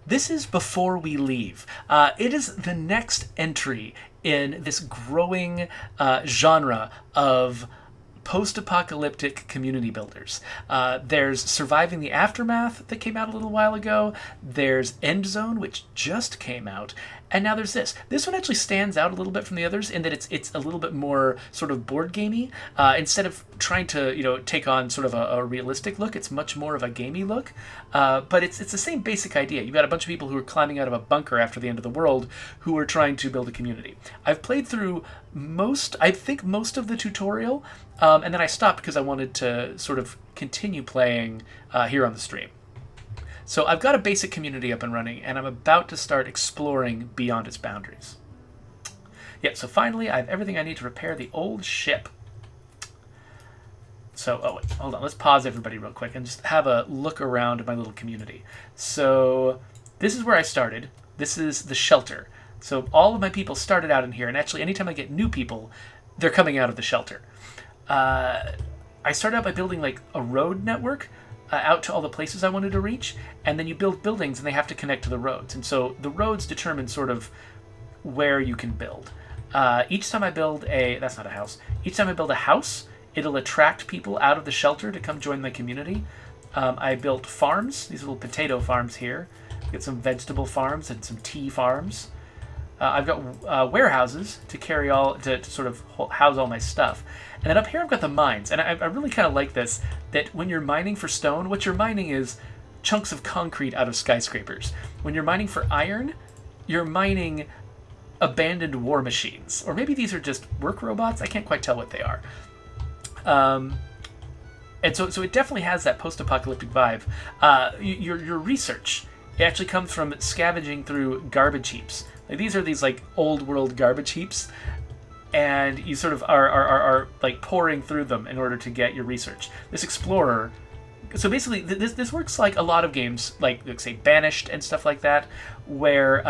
This is Before We Leave. It is the next entry in this growing genre of post-apocalyptic community builders. There's Surviving the Aftermath that came out a little while ago. There's End Zone, which just came out. And now there's this. This one actually stands out a little bit from the others in that it's a little bit more sort of board gamey. Instead of trying to take on sort of a realistic look, it's much more of a gamey look. But it's the same basic idea. You've got a bunch of people who are climbing out of a bunker after the end of the world who are trying to build a community. I've played through most of the tutorial, and then I stopped because I wanted to sort of continue playing here on the stream. So I've got a basic community up and running, and I'm about to start exploring beyond its boundaries. Yeah, so finally I have everything I need to repair the old ship. So, oh wait, hold on, let's pause everybody real quick and just have a look around my little community. So this is where I started. This is the shelter. So all of my people started out in here, and actually anytime I get new people, they're coming out of the shelter. I started out by building like a road network out to all the places I wanted to reach, and then you build buildings and they have to connect to the roads. And so the roads determine sort of where you can build. Each time I build that's not a house. Each time I build a house, it'll attract people out of the shelter to come join my community. I built farms, these little potato farms here. Get some vegetable farms and some tea farms. I've got warehouses to carry to sort of house all my stuff. And then up here I've got the mines. And I really kind of like this, that when you're mining for stone, what you're mining is chunks of concrete out of skyscrapers. When you're mining for iron, you're mining abandoned war machines. Or maybe these are just work robots. I can't quite tell what they are. And so it definitely has that post-apocalyptic vibe. Your research, it actually comes from scavenging through garbage heaps. Like, these are these like old world garbage heaps, and you sort of are like pouring through them in order to get your research. This explorer, so basically this works like a lot of games, like say Banished and stuff like that, where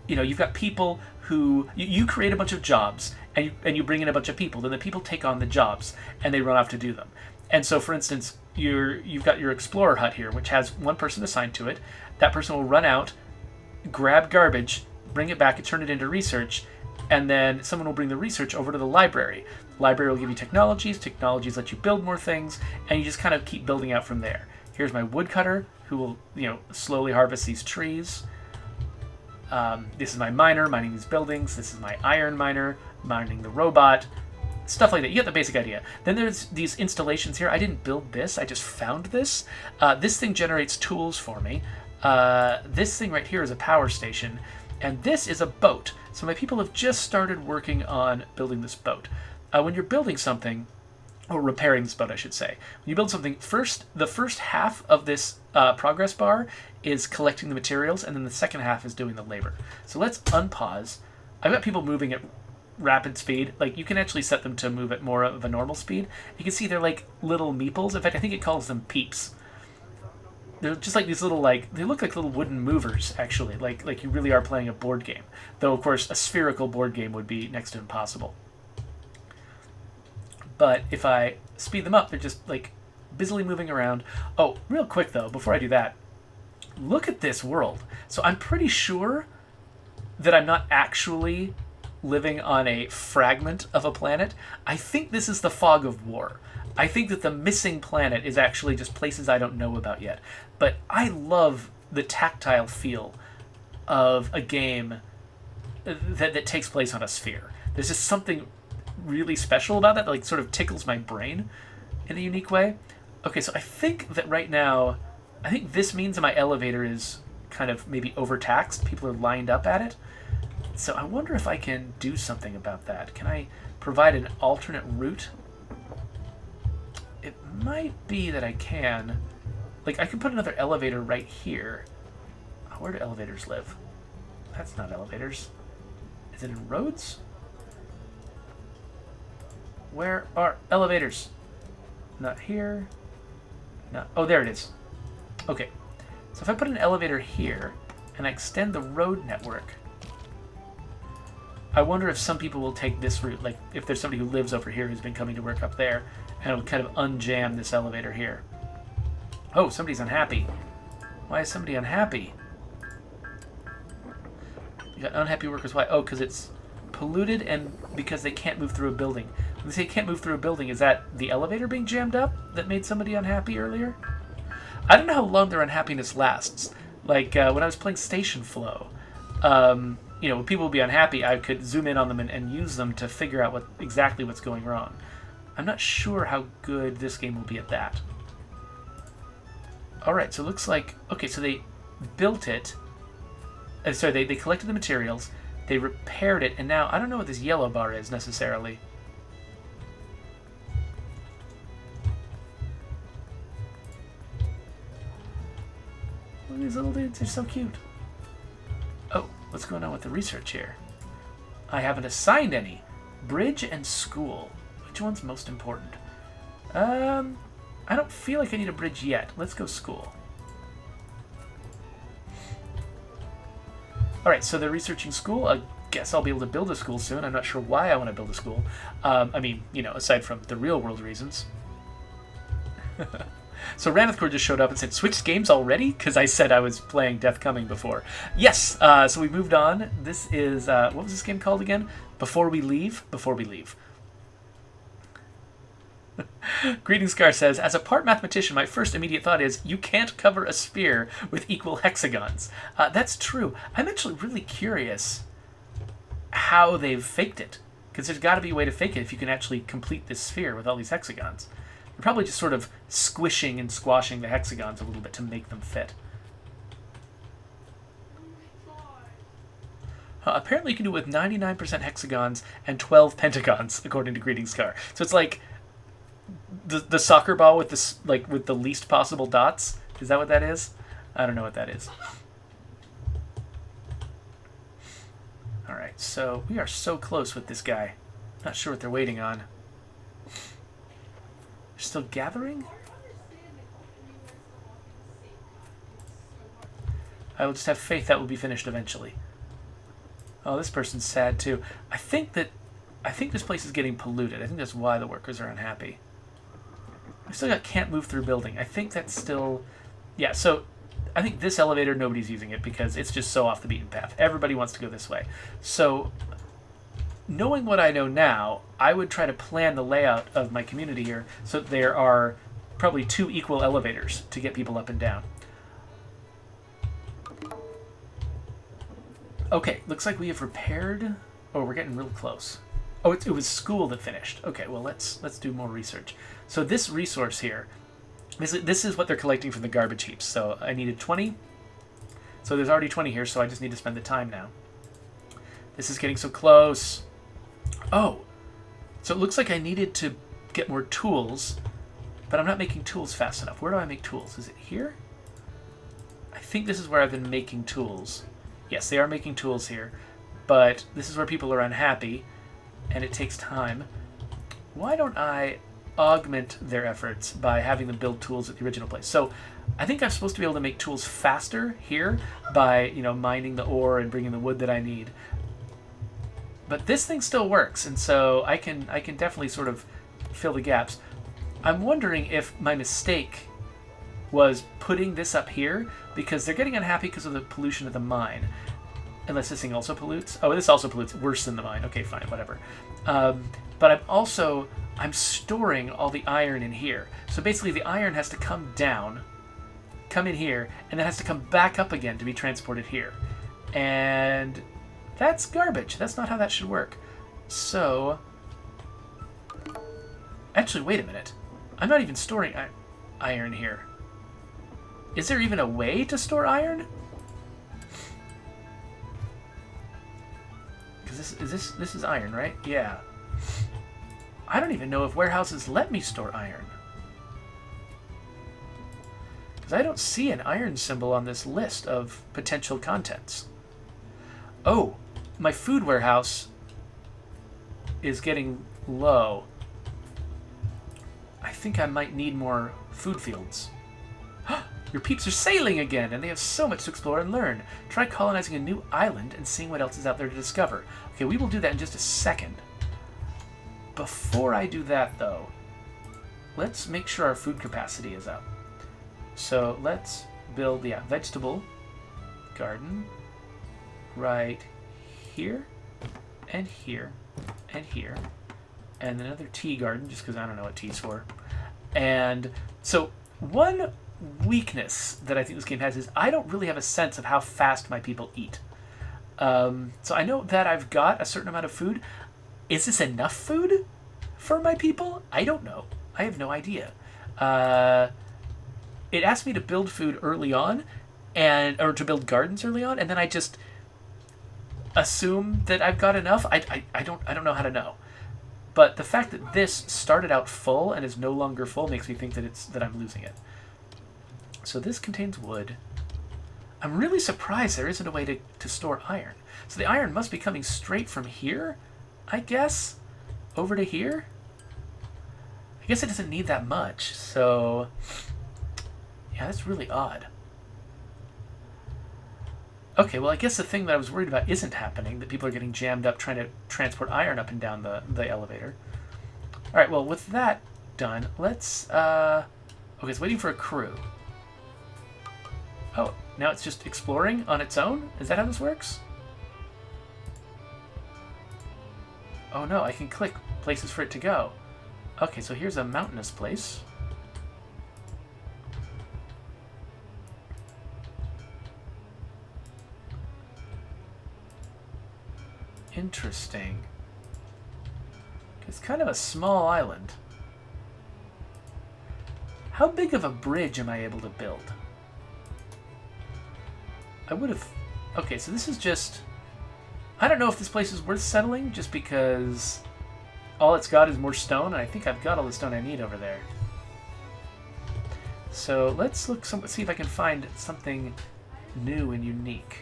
you've got people who you create a bunch of jobs and you bring in a bunch of people. Then the people take on the jobs and they run off to do them. And so, for instance, you've got your explorer hut here, which has one person assigned to it. That person will run out, grab garbage, bring it back, and turn it into research, and then someone will bring the research over to the library. The library will give you technologies let you build more things, and you just kind of keep building out from there. Here's my woodcutter, who will slowly harvest these trees. This is my miner, mining these buildings. This is my iron miner, mining the robot. Stuff like that. You get the basic idea. Then there's these installations here. I didn't build this. I just found this. This thing generates tools for me. This thing right here is a power station. And this is a boat. So my people have just started working on building this boat. When you're building something, or repairing this boat, I should say. When you build something, the first half of this progress bar is collecting the materials, and then the second half is doing the labor. So let's unpause. I've got people moving at rapid speed. Like, you can actually set them to move at more of a normal speed. You can see they're like little meeples. In fact, I think it calls them peeps. They're just like these little, they look like little wooden movers, actually. Like you really are playing a board game. Though, of course, a spherical board game would be next to impossible. But if I speed them up, they're just, busily moving around. Oh, real quick, though, before I do that, look at this world. So I'm pretty sure that I'm not actually living on a fragment of a planet. I think this is the fog of war. I think that the missing planet is actually just places I don't know about yet. But I love the tactile feel of a game that takes place on a sphere. There's just something really special about that sort of tickles my brain in a unique way. Okay, so I think that right now, this means that my elevator is kind of maybe overtaxed. People are lined up at it. So I wonder if I can do something about that. Can I provide an alternate route? It might be that I can. I could put another elevator right here. Where do elevators live? That's not elevators. Is it in roads? Where are elevators? Not here. No. Oh, there it is. Okay. So if I put an elevator here and I extend the road network, I wonder if some people will take this route. Like, if there's somebody who lives over here who's been coming to work up there, and it'll kind of unjam this elevator here. Oh, somebody's unhappy. Why is somebody unhappy? You got unhappy workers. Why? Oh, because it's polluted and because they can't move through a building. When they say can't move through a building, is that the elevator being jammed up that made somebody unhappy earlier? I don't know how long their unhappiness lasts. Like, when I was playing Station Flow, you know, when people would be unhappy, I could zoom in on them and use them to figure out exactly what's going wrong. I'm not sure how good this game will be at that. Alright, so it looks like... Okay, so they built it. Sorry, they collected the materials, they repaired it, and now I don't know what this yellow bar is necessarily. Look at these little dudes, they're so cute. Oh, what's going on with the research here? I haven't assigned any. Bridge and school. Which one's most important? I don't feel like I need a bridge yet. Let's go school. Alright, so they're researching school. I guess I'll be able to build a school soon. I'm not sure why I want to build a school. I mean, you know, aside from the real world reasons. So Ranithcore just showed up and said, switched games already? Because I said I was playing Death Coming before. Yes, so we moved on. This is, what was this game called again? Before We Leave? Before We Leave. Greetings Scar says, as a part mathematician, my first immediate thought is, you can't cover a sphere with equal hexagons. That's true. I'm actually really curious how they've faked it. Because there's got to be a way to fake it if you can actually complete this sphere with all these hexagons. You're probably just sort of squishing and squashing the hexagons a little bit to make them fit. Apparently you can do it with 99% hexagons and 12 pentagons, according to Greetings Scar. So it's like the soccer ball with with the least possible dots. Is that what that is? I don't know what that is. All right, so we are so close with this guy. Not sure what they're waiting on. They're still gathering? I will just have faith that will be finished eventually. Oh, this person's sad too. I think this place is getting polluted. I think that's why the workers are unhappy. I still got can't move through building. I think that's still... Yeah, so I think this elevator, nobody's using it because it's just so off the beaten path. Everybody wants to go this way. So, knowing what I know now, I would try to plan the layout of my community here so that there are probably 2 equal elevators to get people up and down. Okay, looks like we have repaired... Oh, we're getting real close. Oh, it was school that finished. Okay, well, let's do more research. So this resource here, this is what they're collecting from the garbage heaps. So I needed 20. So there's already 20 here, so I just need to spend the time now. This is getting so close. Oh, so it looks like I needed to get more tools, but I'm not making tools fast enough. Where do I make tools? Is it here? I think this is where I've been making tools. Yes, they are making tools here, but this is where people are unhappy, and it takes time. Why don't I augment their efforts by having them build tools at the original place? So I think I'm supposed to be able to make tools faster here by, you know, mining the ore and bringing the wood that I need. But this thing still works, and so I can definitely sort of fill the gaps. I'm wondering if my mistake was putting this up here, because they're getting unhappy because of the pollution of the mine. Unless this thing also pollutes. Oh, this also pollutes worse than the mine. Okay, fine, whatever. But I'm storing all the iron in here. So basically the iron has to come down, come in here, and then has to come back up again to be transported here. And that's garbage. That's not how that should work. So, actually, wait a minute. I'm not even storing iron here. Is there even a way to store iron? Because this is iron, right? Yeah. I don't even know if warehouses let me store iron. Because I don't see an iron symbol on this list of potential contents. Oh, my food warehouse is getting low. I think I might need more food fields. Your peeps are sailing again, and they have so much to explore and learn. Try colonizing a new island and seeing what else is out there to discover. Okay, we will do that in just a second. Before I do that, though, let's make sure our food capacity is up. So let's build, yeah, vegetable garden right here, and here, and here, and another tea garden, just because I don't know what tea's for. And so one weakness that I think this game has is I don't really have a sense of how fast my people eat. So I know that I've got a certain amount of food. Is this enough food for my people? I don't know. I have no idea. It asked me to build food early on, or to build gardens early on, and then I just assume that I've got enough. I don't know how to know. But the fact that this started out full and is no longer full makes me think that I'm losing it. So this contains wood. I'm really surprised there isn't a way to store iron. So the iron must be coming straight from here, I guess, over to here. I guess it doesn't need that much, so yeah, that's really odd. Okay, well, I guess the thing that I was worried about isn't happening, that people are getting jammed up trying to transport iron up and down the elevator. All right, well, with that done, let's... okay, it's waiting for a crew. Oh, now it's just exploring on its own? Is that how this works? Oh no, I can click places for it to go. Okay, so here's a mountainous place. Interesting. It's kind of a small island. How big of a bridge am I able to build? I would have... Okay, so this is just... I don't know if this place is worth settling, just because all it's got is more stone, and I think I've got all the stone I need over there. So let's see if I can find something new and unique.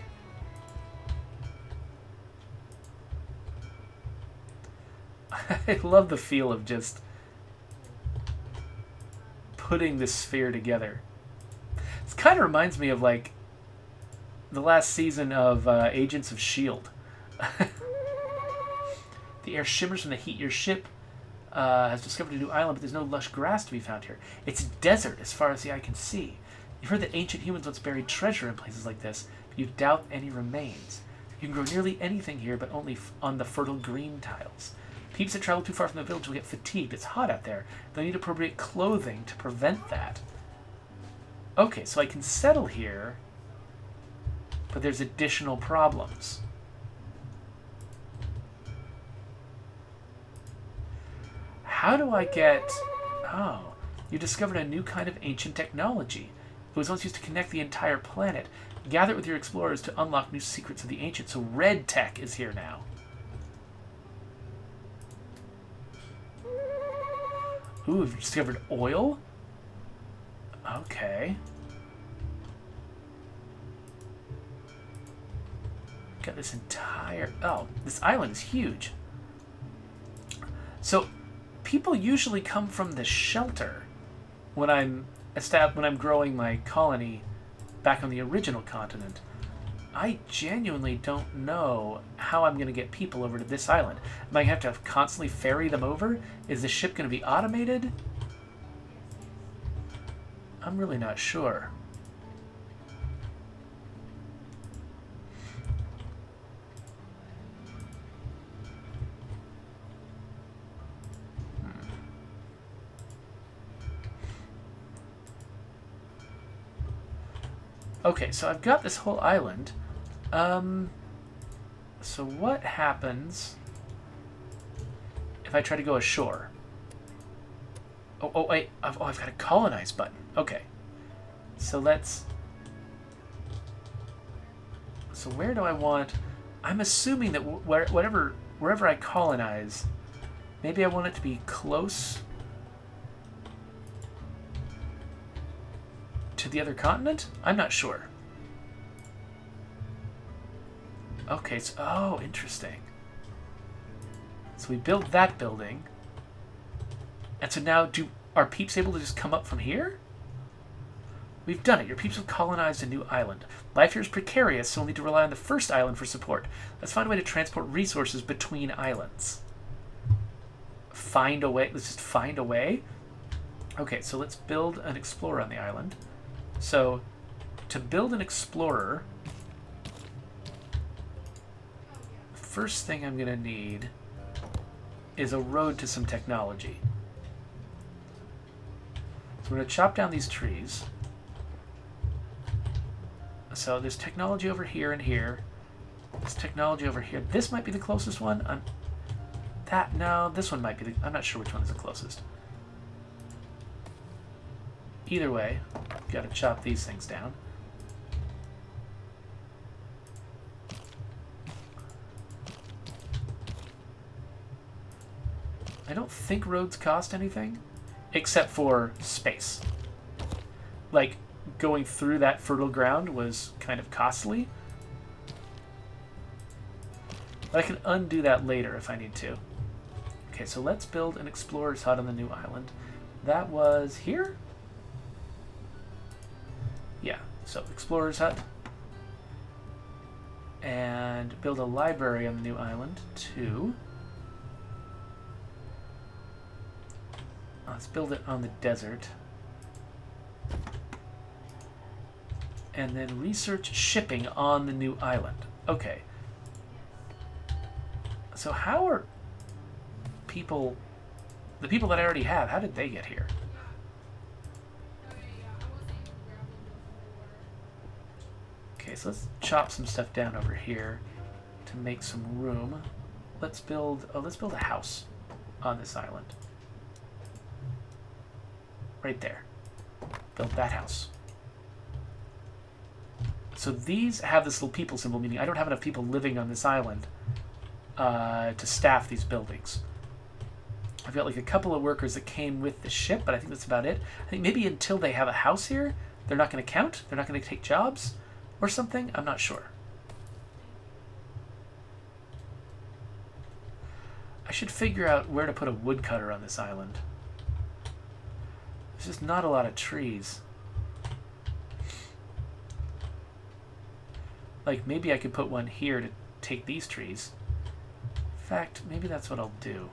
I love the feel of just putting this sphere together. It kind of reminds me of like the last season of Agents of S.H.I.E.L.D. The air shimmers from the heat. Your ship has discovered a new island, but there's no lush grass to be found here. It's desert as far as the eye can see. You've heard that ancient humans once buried treasure in places like this, but you doubt any remains. You can grow nearly anything here, but only on the fertile green tiles. Peeps that travel too far from the village will get fatigued. It's hot out there. They'll need appropriate clothing to prevent that. Okay, so I can settle here, but there's additional problems. How do I get... Oh, you discovered a new kind of ancient technology. It was once used to connect the entire planet. Gather it with your explorers to unlock new secrets of the ancient. So red tech is here now. Ooh, we've discovered oil? Okay. Got this entire... Oh, this island is huge. So, people usually come from the shelter when I'm growing my colony back on the original continent. I genuinely don't know how I'm going to get people over to this island. Am I going to have to constantly ferry them over? Is the ship going to be automated? I'm really not sure. Okay, so I've got this whole island. So what happens if I try to go ashore? Oh, wait. I've got a colonize button. Okay. So let's... So where do I want... I'm assuming that wherever I colonize, maybe I want it to be close to the other continent? I'm not sure. Okay, so... Oh, interesting. So we built that building. And so now, are peeps able to just come up from here? We've done it. Your peeps have colonized a new island. Life here is precarious, so we'll need to rely on the first island for support. Let's find a way to transport resources between islands. Find a way? Let's just find a way? Okay, so let's build an explorer on the island. So, to build an explorer, the first thing I'm going to need is a road to some technology. So we're going to chop down these trees. So there's technology over here and here. There's technology over here. This might be the closest one. No, this one might be I'm not sure which one is the closest. Either way, got to chop these things down. I don't think roads cost anything, except for space. Like, going through that fertile ground was kind of costly. But I can undo that later if I need to. Okay, so let's build an explorer's hut on the new island. That was here? Yeah, so explorer's hut. And build a library on the new island, too. Let's build it on the desert. And then research shipping on the new island. Okay. So how are people, the people that I already have, how did they get here? Okay, so let's chop some stuff down over here to make some room. Let's build a house on this island. Right there. Build that house. So these have this little people symbol, meaning I don't have enough people living on this island to staff these buildings. I've got like a couple of workers that came with the ship, but I think that's about it. I think maybe until they have a house here, they're not going to count. They're not going to take jobs or something. I'm not sure. I should figure out where to put a woodcutter on this island. There's just not a lot of trees. Like, maybe I could put one here to take these trees. In fact, maybe that's what I'll do.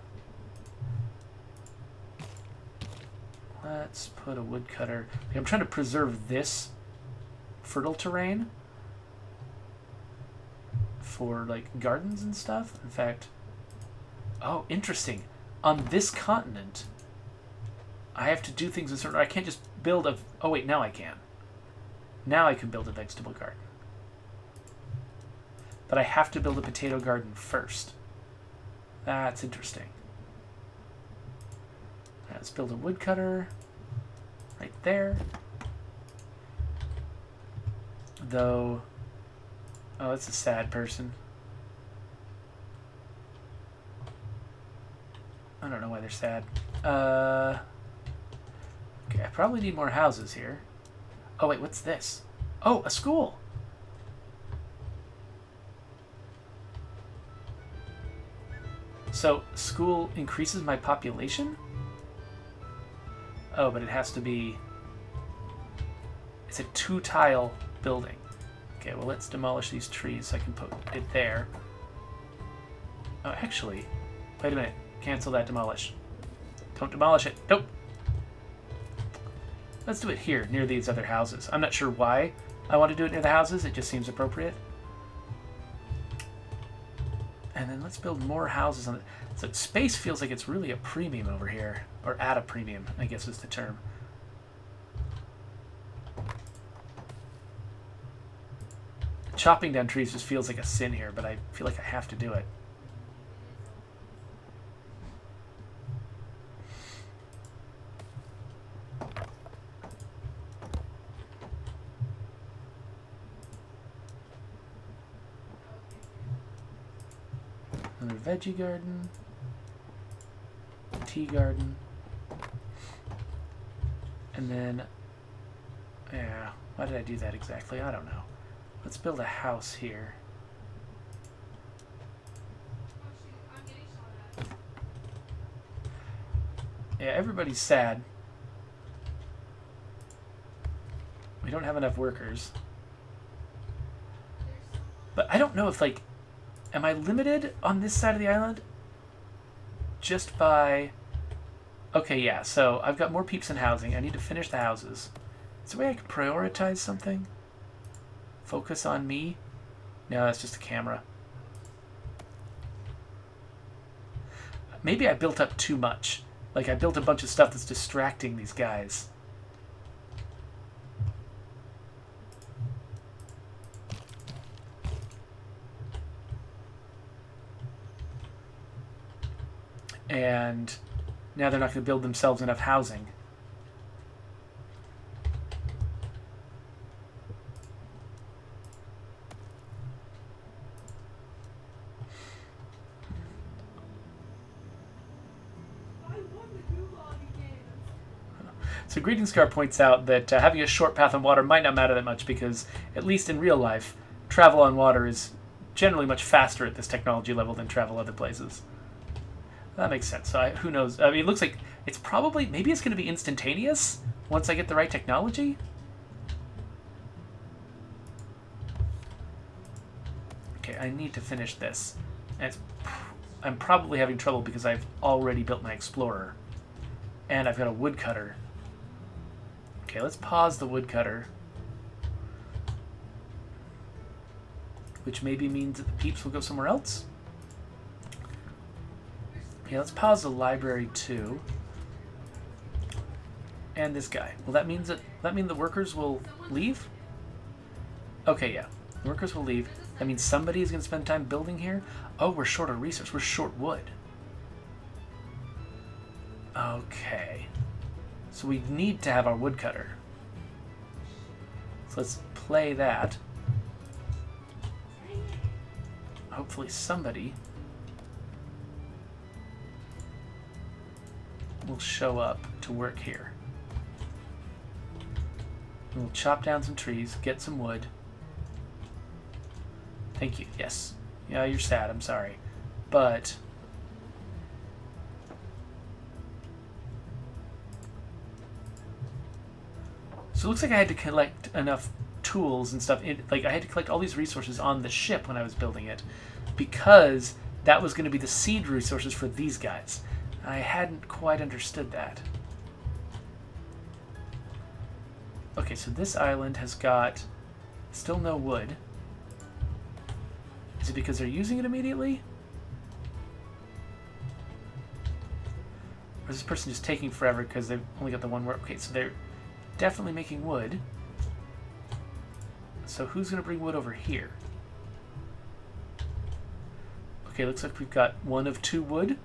Let's put a woodcutter. I'm trying to preserve this fertile terrain for, like, gardens and stuff. In fact, oh, interesting. On this continent, I have to do things in certain... I can't just build a... Oh, wait, now I can. Now I can build a vegetable garden. But I have to build a potato garden first. That's interesting. Right, let's build a woodcutter right there. Though, oh, that's a sad person. I don't know why they're sad. Okay, I probably need more houses here. Oh, wait, what's this? Oh, a school! So, school increases my population? Oh, but it has to be... It's a 2-tile building. Okay, well, let's demolish these trees so I can put it there. Oh, actually, wait a minute. Cancel that demolish. Don't demolish it. Nope. Let's do it here, near these other houses. I'm not sure why I want to do it near the houses. It just seems appropriate. And then let's build more houses on it. So space feels like it's really a premium over here. Or at a premium, I guess is the term. Chopping down trees just feels like a sin here, but I feel like I have to do it. Another veggie garden. Tea garden. And then, yeah, why did I do that exactly? I don't know. Let's build a house here. Yeah, everybody's sad. We don't have enough workers. But I don't know if, like, am I limited on this side of the island? Just by... Okay, yeah, so I've got more peeps in housing. I need to finish the houses. Is there a way I can prioritize something? Focus on me. No, that's just a camera. Maybe I built up too much. Like, I built a bunch of stuff that's distracting these guys. And now they're not going to build themselves enough housing. So Greetingscar points out that having a short path on water might not matter that much because, at least in real life, travel on water is generally much faster at this technology level than travel other places. That makes sense. So who knows? I mean, it looks like it's probably... Maybe it's going to be instantaneous once I get the right technology? Okay, I need to finish this. And I'm probably having trouble because I've already built my explorer. And I've got a woodcutter. Okay, let's pause the woodcutter. Which maybe means that the peeps will go somewhere else. Okay, let's pause the library too. And this guy. Well, that means that mean the workers will leave? Okay, yeah. The workers will leave. That means somebody is going to spend time building here? Oh, we're short of resource. We're short wood. Okay. So we need to have our woodcutter. So let's play that. Hopefully somebody will show up to work here. We'll chop down some trees, get some wood. Thank you, yes. Yeah, you're sad, I'm sorry. But... So it looks like I had to collect enough tools and stuff. Like, I had to collect all these resources on the ship when I was building it because that was going to be the seed resources for these guys. I hadn't quite understood that. Okay, so this island has got still no wood. Is it because they're using it immediately? Or is this person just taking forever because they've only got the one work? Okay, so they're definitely making wood. So who's going to bring wood over here? Okay, looks like we've got one of two wood.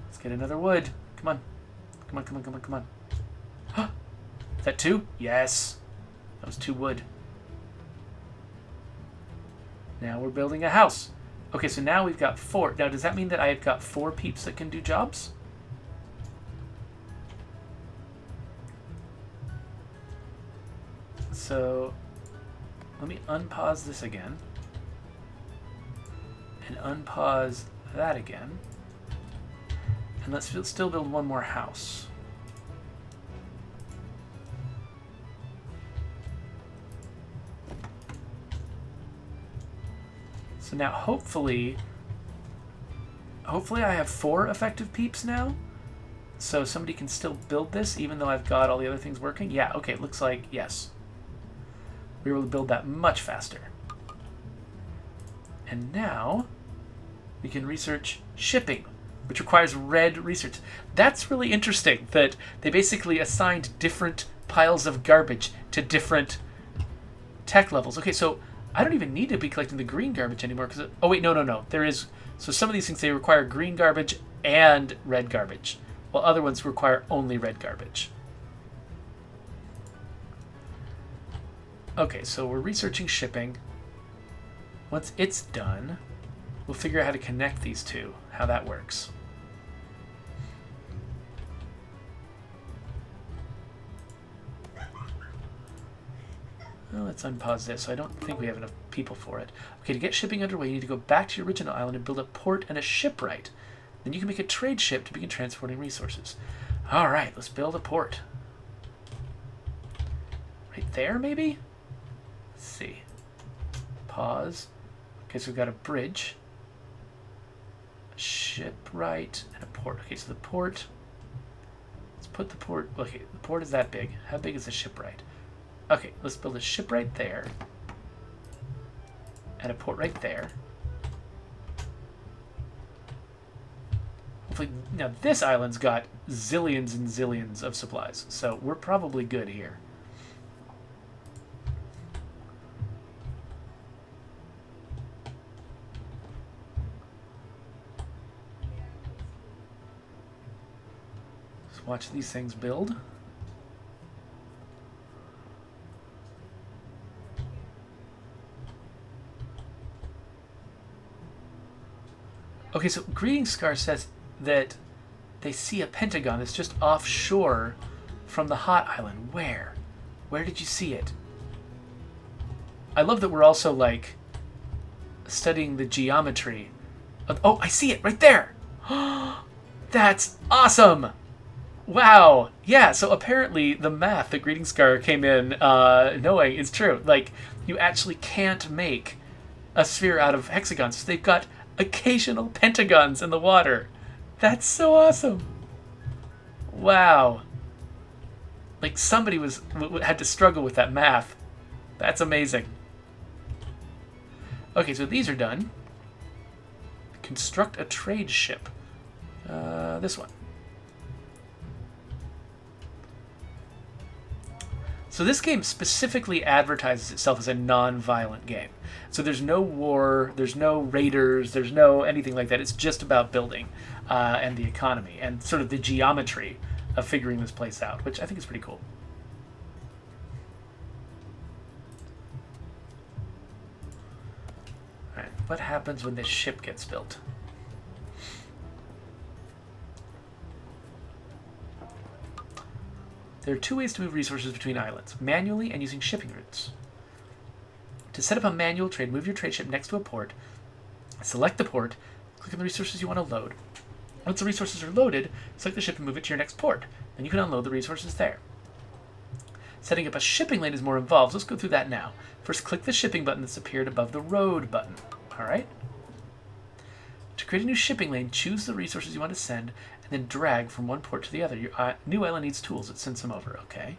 Let's get another wood. Come on. Come on, come on, come on, come on. Huh? Is that two? Yes. That was two wood. Now we're building a house. Okay, so now we've got four. Now, does that mean that I've got four peeps that can do jobs? So let me unpause this again and unpause that again, and let's still build one more house. So now hopefully I have 4 effective peeps now, so somebody can still build this even though I've got all the other things working. Yeah, okay, it looks like yes. We were able to build that much faster. And now we can research shipping, which requires red research. That's really interesting that they basically assigned different piles of garbage to different tech levels. Okay, so I don't even need to be collecting the green garbage anymore because... Oh, wait, no. There is... So some of these things, they require green garbage and red garbage, while other ones require only red garbage. Okay, so we're researching shipping. Once it's done, we'll figure out how to connect these two, how that works. Well, let's unpause this. So I don't think we have enough people for it. Okay, to get shipping underway, you need to go back to your original island and build a port and a shipwright. Then you can make a trade ship to begin transporting resources. All right, let's build a port. Right there, maybe? Let's see. Pause. Okay, so we've got a bridge, a shipwright, and a port. Okay, so the port... Let's put the port... Okay, the port is that big. How big is the shipwright? Okay, let's build a shipwright there. and a port right there. Hopefully, now this island's got zillions and zillions of supplies, so we're probably good here. Let's watch these things build. Okay, so Greeting Scar says that they see a pentagon that's just offshore from the hot island. Where? Where did you see it? I love that we're also, like, studying the geometry. Oh, I see it right there! That's awesome! Wow! Yeah, so apparently the math that Greeting Scar came in knowing is true. Like, you actually can't make a sphere out of hexagons. So they've got occasional pentagons in the water. That's so awesome. Wow. Like somebody had to struggle with that math. That's amazing. Okay, so these are done. Construct a trade ship. This one. So this game specifically advertises itself as a non-violent game. So there's no war, there's no raiders, there's no anything like that. It's just about building and the economy and sort of the geometry of figuring this place out, which I think is pretty cool. All right, what happens when this ship gets built? There are two ways to move resources between islands, manually and using shipping routes. To set up a manual trade, move your trade ship next to a port, select the port, click on the resources you want to load. Once the resources are loaded, select the ship and move it to your next port. Then you can unload the resources there. Setting up a shipping lane is more involved. Let's go through that now. First, click the shipping button that's appeared above the road button. All right? To create a new shipping lane, choose the resources you want to send, and then drag from one port to the other. Your new island needs tools. It sends them over. Okay.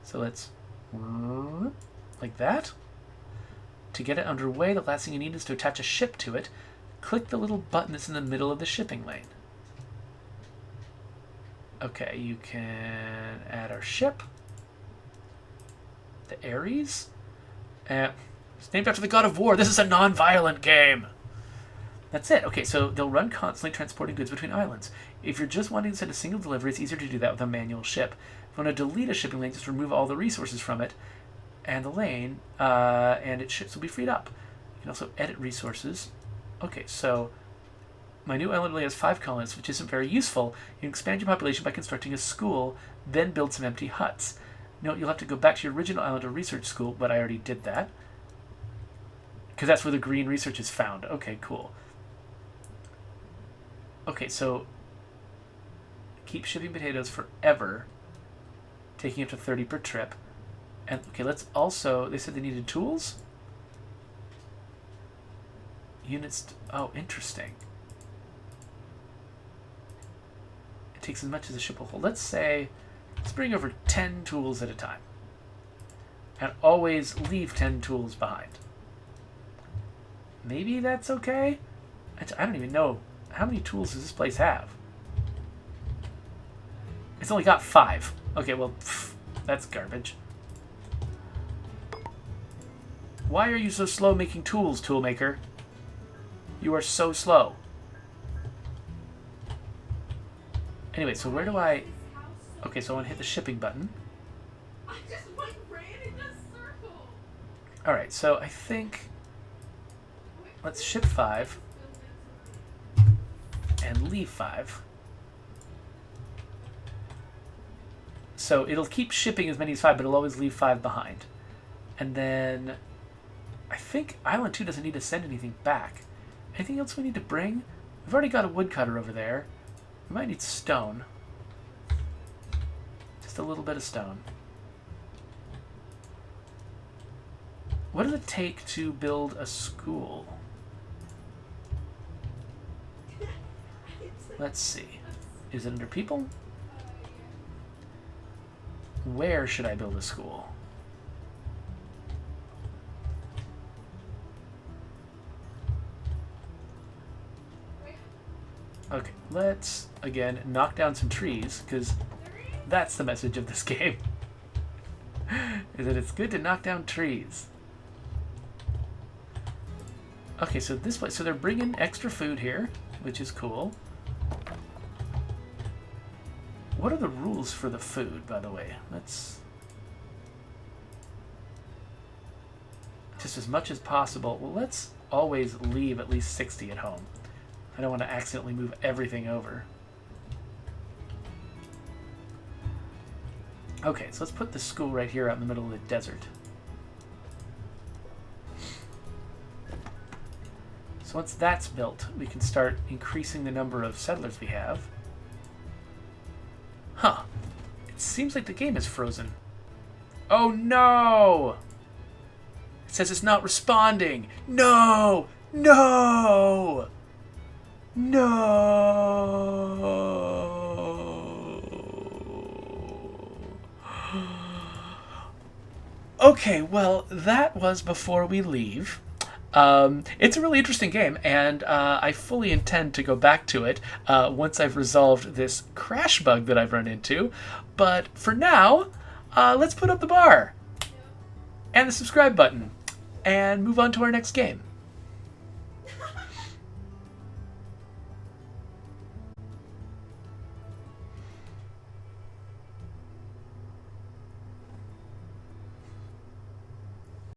So let's... like that. To get it underway, the last thing you need is to attach a ship to it. Click the little button that's in the middle of the shipping lane. Okay, you can add our ship. The Ares. It's named after the god of war. This is a non-violent game. That's it. Okay, so they'll run constantly transporting goods between islands. If you're just wanting to send a single delivery, it's easier to do that with a manual ship. If you want to delete a shipping lane, just remove all the resources from it and the lane, and its ships will be freed up. You can also edit resources. Okay, so my new island only has 5 colonists, which isn't very useful. You can expand your population by constructing a school, then build some empty huts. No, you'll have to go back to your original island or research school, but I already did that. Because that's where the green research is found. Okay, cool. Okay, so keep shipping potatoes forever, taking up to 30 per trip. And okay, let's also, they said they needed tools? Units, oh, interesting. It takes as much as a ship will hold. Let's say, let's bring over 10 tools at a time. And always leave 10 tools behind. Maybe that's okay? I don't even know. How many tools does this place have? It's only got 5. Okay, well, that's garbage. Why are you so slow making tools, toolmaker? You are so slow. Anyway, so where do I... Okay, so I want to hit the shipping button. I just ran in a circle. Alright, so I think... Let's ship 5. And leave 5. So it'll keep shipping as many as 5, but it'll always leave 5 behind. And then I think Island 2 doesn't need to send anything back. Anything else we need to bring? We've already got a woodcutter over there. We might need stone. Just a little bit of stone. What does it take to build a school? Let's see. Is it under people? Where should I build a school? Okay, let's, again, knock down some trees, because that's the message of this game. Is that it's good to knock down trees. Okay, so this place, so they're bringing extra food here, which is cool. What are the rules for the food, by the way? Let's... Just as much as possible. Well, let's always leave at least 60 at home. I don't want to accidentally move everything over. Okay, so let's put the school right here out in the middle of the desert. So once that's built, we can start increasing the number of settlers we have. Huh. It seems like the game is frozen. Oh no! It says it's not responding. No! No! No! Okay, well, that was before we leave. It's a really interesting game, and I fully intend to go back to it once I've resolved this crash bug that I've run into. But for now, let's put up the bar and the subscribe button and move on to our next game.